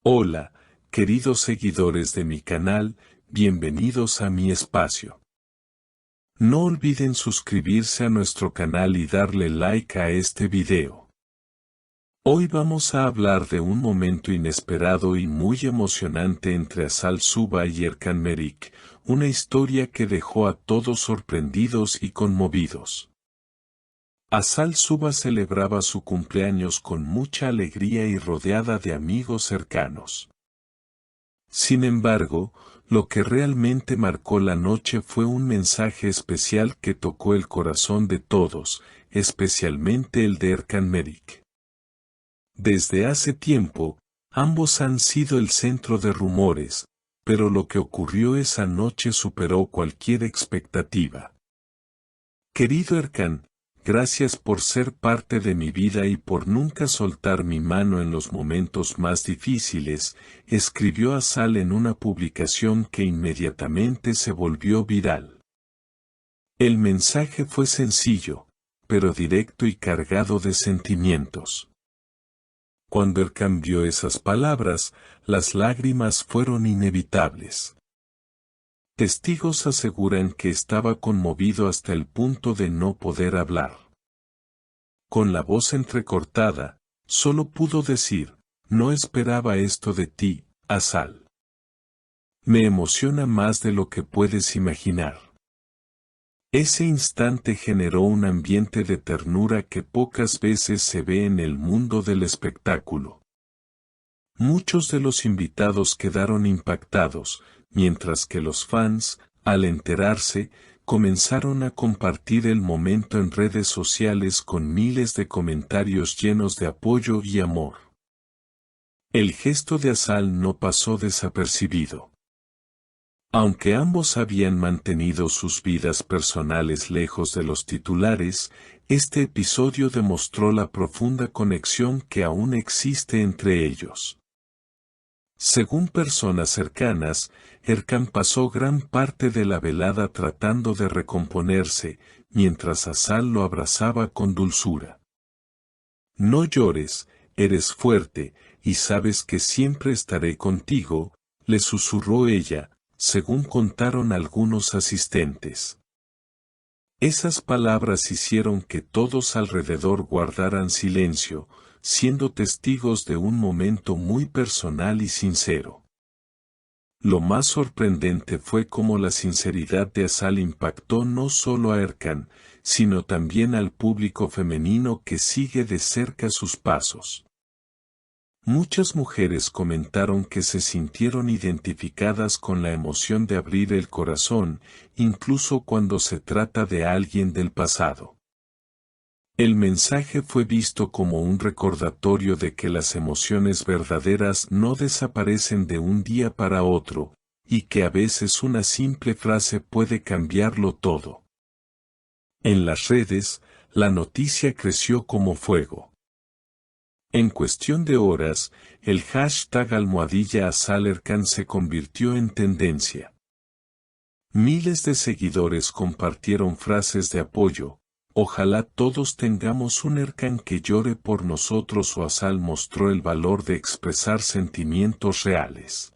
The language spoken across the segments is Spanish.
Hola, queridos seguidores de mi canal, bienvenidos a mi espacio. No olviden suscribirse a nuestro canal y darle like a este video. Hoy vamos a hablar de un momento inesperado y muy emocionante entre Azal Suba y Erkan Merik, una historia que dejó a todos sorprendidos y conmovidos. Azal Suba celebraba su cumpleaños con mucha alegría y rodeada de amigos cercanos. Sin embargo, lo que realmente marcó la noche fue un mensaje especial que tocó el corazón de todos, especialmente el de Erkan Merik. Desde hace tiempo, ambos han sido el centro de rumores, pero lo que ocurrió esa noche superó cualquier expectativa. Querido Erkan, gracias por ser parte de mi vida y por nunca soltar mi mano en los momentos más difíciles, escribió Azal en una publicación que inmediatamente se volvió viral. El mensaje fue sencillo, pero directo y cargado de sentimientos. Cuando Erkan vio esas palabras, las lágrimas fueron inevitables. Testigos aseguran que estaba conmovido hasta el punto de no poder hablar. Con la voz entrecortada, solo pudo decir, no esperaba esto de ti, Azal. Me emociona más de lo que puedes imaginar. Ese instante generó un ambiente de ternura que pocas veces se ve en el mundo del espectáculo. Muchos de los invitados quedaron impactados, mientras que los fans, al enterarse, comenzaron a compartir el momento en redes sociales con miles de comentarios llenos de apoyo y amor. El gesto de Azal no pasó desapercibido. Aunque ambos habían mantenido sus vidas personales lejos de los titulares, este episodio demostró la profunda conexión que aún existe entre ellos. Según personas cercanas, Erkan pasó gran parte de la velada tratando de recomponerse, mientras Azal lo abrazaba con dulzura. No llores, eres fuerte, y sabes que siempre estaré contigo, le susurró ella, según contaron algunos asistentes. Esas palabras hicieron que todos alrededor guardaran silencio, siendo testigos de un momento muy personal y sincero. Lo más sorprendente fue cómo la sinceridad de Azal impactó no solo a Erkan, sino también al público femenino que sigue de cerca sus pasos. Muchas mujeres comentaron que se sintieron identificadas con la emoción de abrir el corazón, incluso cuando se trata de alguien del pasado. El mensaje fue visto como un recordatorio de que las emociones verdaderas no desaparecen de un día para otro, y que a veces una simple frase puede cambiarlo todo. En las redes, la noticia creció como fuego. En cuestión de horas, el hashtag #AzalErkan se convirtió en tendencia. Miles de seguidores compartieron frases de apoyo, ojalá todos tengamos un Erkan que llore por nosotros, o Azal mostró el valor de expresar sentimientos reales.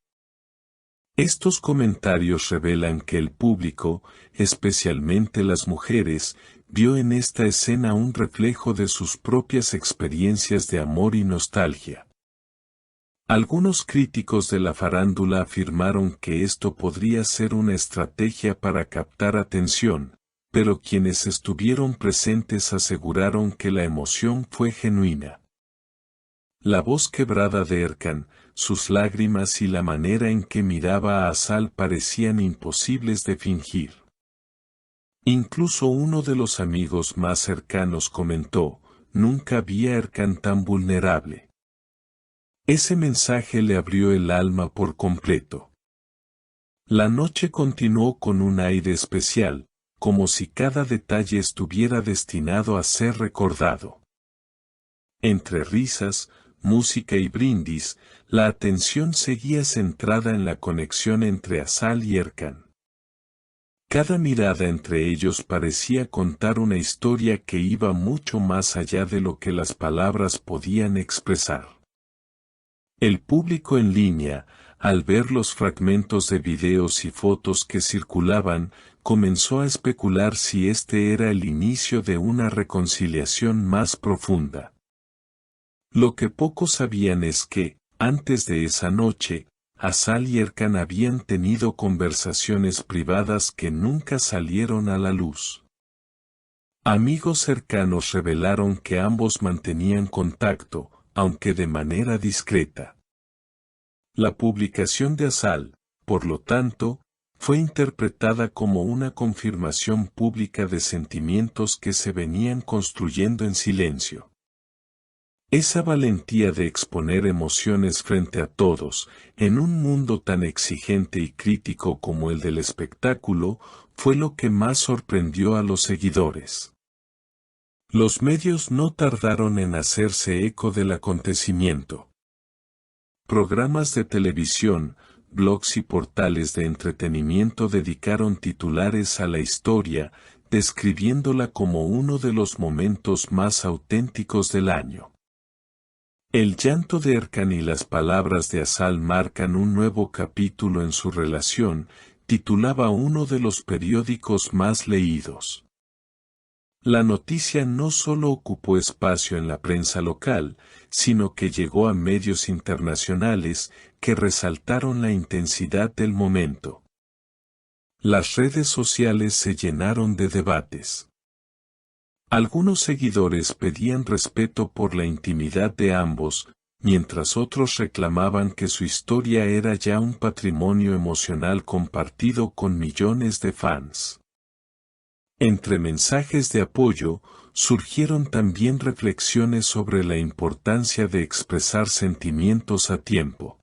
Estos comentarios revelan que el público, especialmente las mujeres, vio en esta escena un reflejo de sus propias experiencias de amor y nostalgia. Algunos críticos de la farándula afirmaron que esto podría ser una estrategia para captar atención, pero quienes estuvieron presentes aseguraron que la emoción fue genuina. La voz quebrada de Erkan, sus lágrimas y la manera en que miraba a Azal parecían imposibles de fingir. Incluso uno de los amigos más cercanos comentó, nunca vi a Erkan tan vulnerable. Ese mensaje le abrió el alma por completo. La noche continuó con un aire especial, como si cada detalle estuviera destinado a ser recordado. Entre risas, música y brindis, la atención seguía centrada en la conexión entre Azal y Erkan. Cada mirada entre ellos parecía contar una historia que iba mucho más allá de lo que las palabras podían expresar. El público en línea, al ver los fragmentos de videos y fotos que circulaban, comenzó a especular si este era el inicio de una reconciliación más profunda. Lo que pocos sabían es que, antes de esa noche, Azal y Erkan habían tenido conversaciones privadas que nunca salieron a la luz. Amigos cercanos revelaron que ambos mantenían contacto, aunque de manera discreta. La publicación de Azal, por lo tanto, fue interpretada como una confirmación pública de sentimientos que se venían construyendo en silencio. Esa valentía de exponer emociones frente a todos, en un mundo tan exigente y crítico como el del espectáculo, fue lo que más sorprendió a los seguidores. Los medios no tardaron en hacerse eco del acontecimiento. Programas de televisión, blogs y portales de entretenimiento dedicaron titulares a la historia, describiéndola como uno de los momentos más auténticos del año. El llanto de Erkan y las palabras de Azal marcan un nuevo capítulo en su relación, titulaba uno de los periódicos más leídos. La noticia no solo ocupó espacio en la prensa local, sino que llegó a medios internacionales que resaltaron la intensidad del momento. Las redes sociales se llenaron de debates. Algunos seguidores pedían respeto por la intimidad de ambos, mientras otros reclamaban que su historia era ya un patrimonio emocional compartido con millones de fans. Entre mensajes de apoyo, surgieron también reflexiones sobre la importancia de expresar sentimientos a tiempo.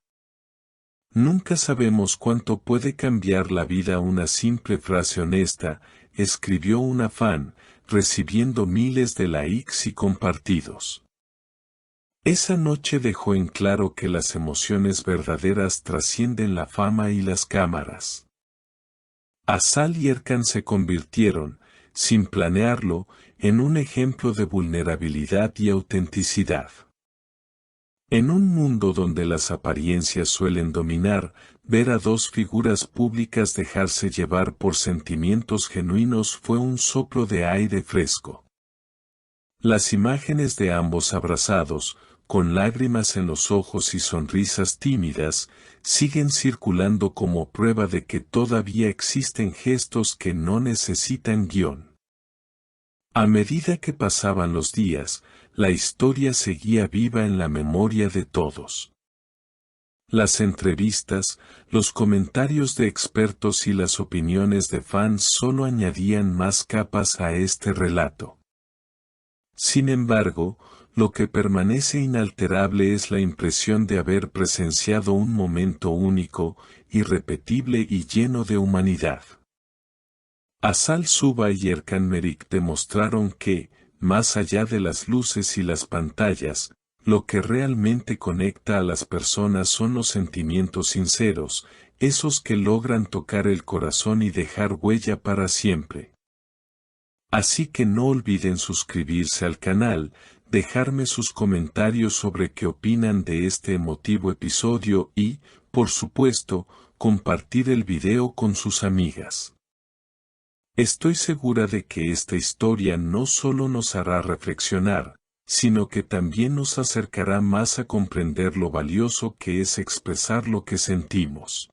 Nunca sabemos cuánto puede cambiar la vida una simple frase honesta, escribió una fan, recibiendo miles de likes y compartidos. Esa noche dejó en claro que las emociones verdaderas trascienden la fama y las cámaras. Azal y Erkan se convirtieron, sin planearlo, en un ejemplo de vulnerabilidad y autenticidad. En un mundo donde las apariencias suelen dominar, ver a dos figuras públicas dejarse llevar por sentimientos genuinos fue un soplo de aire fresco. Las imágenes de ambos abrazados, con lágrimas en los ojos y sonrisas tímidas, siguen circulando como prueba de que todavía existen gestos que no necesitan guión. A medida que pasaban los días, la historia seguía viva en la memoria de todos. Las entrevistas, los comentarios de expertos y las opiniones de fans solo añadían más capas a este relato. Sin embargo, lo que permanece inalterable es la impresión de haber presenciado un momento único, irrepetible y lleno de humanidad. Azal Suba y Erkan Merik demostraron que, más allá de las luces y las pantallas, lo que realmente conecta a las personas son los sentimientos sinceros, esos que logran tocar el corazón y dejar huella para siempre. Así que no olviden suscribirse al canal, dejarme sus comentarios sobre qué opinan de este emotivo episodio y, por supuesto, compartir el video con sus amigas. Estoy segura de que esta historia no solo nos hará reflexionar, sino que también nos acercará más a comprender lo valioso que es expresar lo que sentimos.